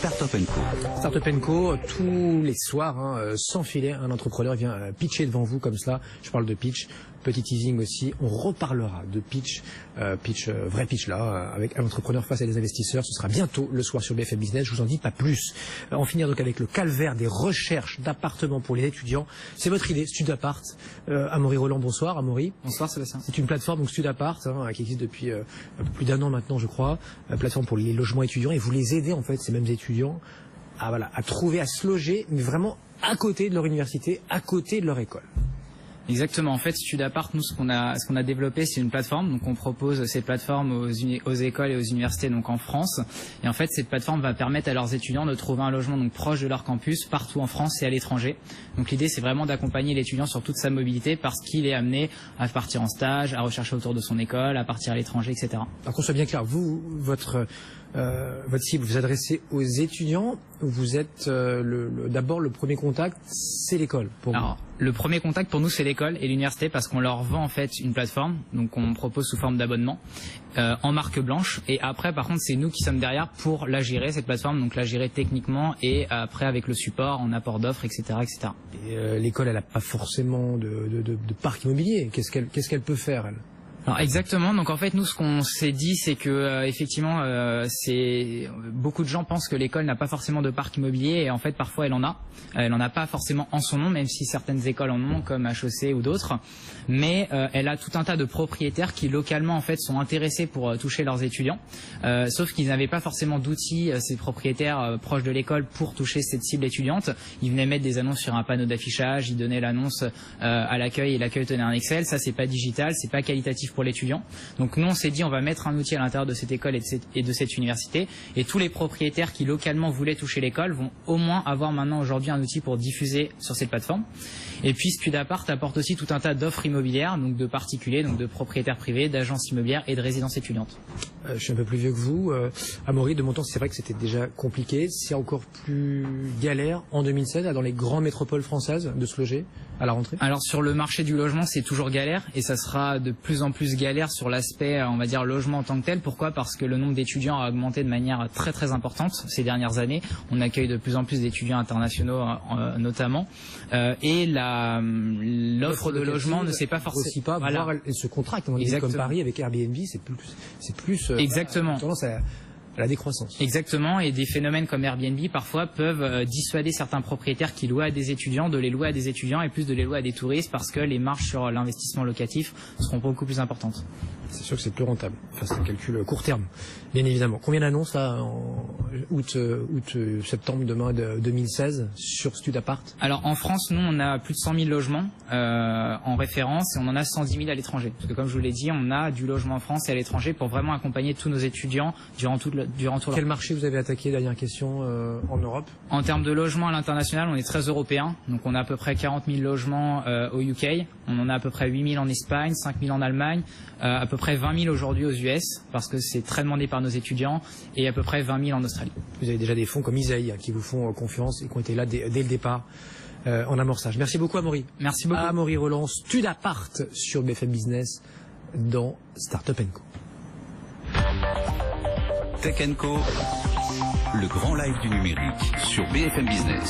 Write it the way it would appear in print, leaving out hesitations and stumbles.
Startup Co. Startup Co, tous les soirs, sans filet, un entrepreneur vient pitcher devant vous comme cela. Je parle de pitch, petit teasing aussi. On reparlera de pitch, vrai pitch là, avec un entrepreneur face à des investisseurs. Ce sera bientôt le soir sur BFM Business. Je vous en dis pas plus. En finir donc avec le calvaire des recherches d'appartements pour les étudiants. C'est votre idée, Studapart. Amaury Roland, bonsoir. Amaury. Bonsoir Sébastien. C'est une plateforme donc Studapart qui existe depuis un peu plus d'un an maintenant, je crois. Plateforme pour les logements étudiants, et vous les aidez en fait, ces mêmes étudiants, à trouver, à se loger, mais vraiment à côté de leur université, à côté de leur école. Exactement. En fait, Studapart, nous, ce qu'on a développé, c'est une plateforme. Donc, on propose ces plateformes aux écoles et aux universités, donc en France. Et en fait, cette plateforme va permettre à leurs étudiants de trouver un logement donc proche de leur campus, partout en France et à l'étranger. Donc, l'idée, c'est vraiment d'accompagner l'étudiant sur toute sa mobilité, parce qu'il est amené à partir en stage, à rechercher autour de son école, à partir à l'étranger, etc. Alors qu'on soit bien clair, vous, votre cible, vous adressez aux étudiants. Vous êtes d'abord le premier contact, c'est l'école pour vous. Le premier contact pour nous, c'est l'école et l'université, parce qu'on leur vend en fait une plateforme, donc on propose sous forme d'abonnement en marque blanche. Et après, par contre, c'est nous qui sommes derrière pour la gérer, cette plateforme, donc la gérer techniquement et après avec le support, en apport d'offres, etc., etc. Et l'école, elle n'a pas forcément de parc immobilier. Qu'est-ce qu'elle peut faire, elle ? Alors exactement. Donc en fait, nous, ce qu'on s'est dit, c'est que effectivement, beaucoup de gens pensent que l'école n'a pas forcément de parc immobilier, et en fait, parfois, elle en a. Elle en a pas forcément en son nom, même si certaines écoles en ont, comme HEC ou d'autres. Mais elle a tout un tas de propriétaires qui localement en fait sont intéressés pour toucher leurs étudiants. Sauf qu'ils n'avaient pas forcément d'outils, ces propriétaires proches de l'école, pour toucher cette cible étudiante. Ils venaient mettre des annonces sur un panneau d'affichage, ils donnaient l'annonce à l'accueil, et l'accueil tenait un Excel. Ça, c'est pas digital, c'est pas qualitatif pour l'étudiant. Donc nous, on s'est dit, on va mettre un outil à l'intérieur de cette école et de cette université, et tous les propriétaires qui localement voulaient toucher l'école vont au moins avoir maintenant aujourd'hui un outil pour diffuser sur cette plateforme. Et puis Studapart apporte aussi tout un tas d'offres immobilières, donc de particuliers, donc de propriétaires privés, d'agences immobilières et de résidences étudiantes. Je suis un peu plus vieux que vous. Amaury, de mon temps, c'est vrai que c'était déjà compliqué. C'est encore plus galère en 2016 dans les grandes métropoles françaises de se loger à la rentrée. Alors sur le marché du logement, c'est toujours galère, et ça sera de plus en plus galère sur l'aspect, on va dire, logement en tant que tel. Pourquoi ? Parce que le nombre d'étudiants a augmenté de manière très très importante ces dernières années. On accueille de plus en plus d'étudiants internationaux notamment, et l'offre de logement ne s'est pas forcément pas, voire elle se contracte. Comme Paris avec Airbnb, c'est plus exactement. Tendance à la décroissance. Exactement, et des phénomènes comme Airbnb parfois peuvent dissuader certains propriétaires qui louent à des étudiants de les louer à des étudiants, et plus de les louer à des touristes, parce que les marges sur l'investissement locatif seront beaucoup plus importantes. C'est sûr que c'est plus rentable. Enfin, c'est un calcul court terme, bien évidemment. Combien d'annonces là en septembre demain de 2016 sur Studapart ? Alors en France, nous, on a plus de 100 000 logements en référence, et on en a 110 000 à l'étranger. Parce que comme je vous l'ai dit, on a du logement en France et à l'étranger pour vraiment accompagner tous nos étudiants durant tout leur... Quel marché vous avez attaqué, dernière question, en Europe ? En termes de logements à l'international, on est très européen. Donc on a à peu près 40 000 logements au UK. On en a à peu près 8 000 en Espagne, 5 000 en Allemagne, à peu près 20 000 aujourd'hui aux US, parce que c'est très demandé par nos étudiants, et à peu près 20 000 en Australie. Vous avez déjà des fonds comme Isaïe qui vous font confiance et qui ont été là dès le départ en amorçage. Merci beaucoup, Amaury. Merci beaucoup. Amaury Roland, Studapart sur BFM Business dans Startup Co. Tech & Co, le grand live du numérique sur BFM Business.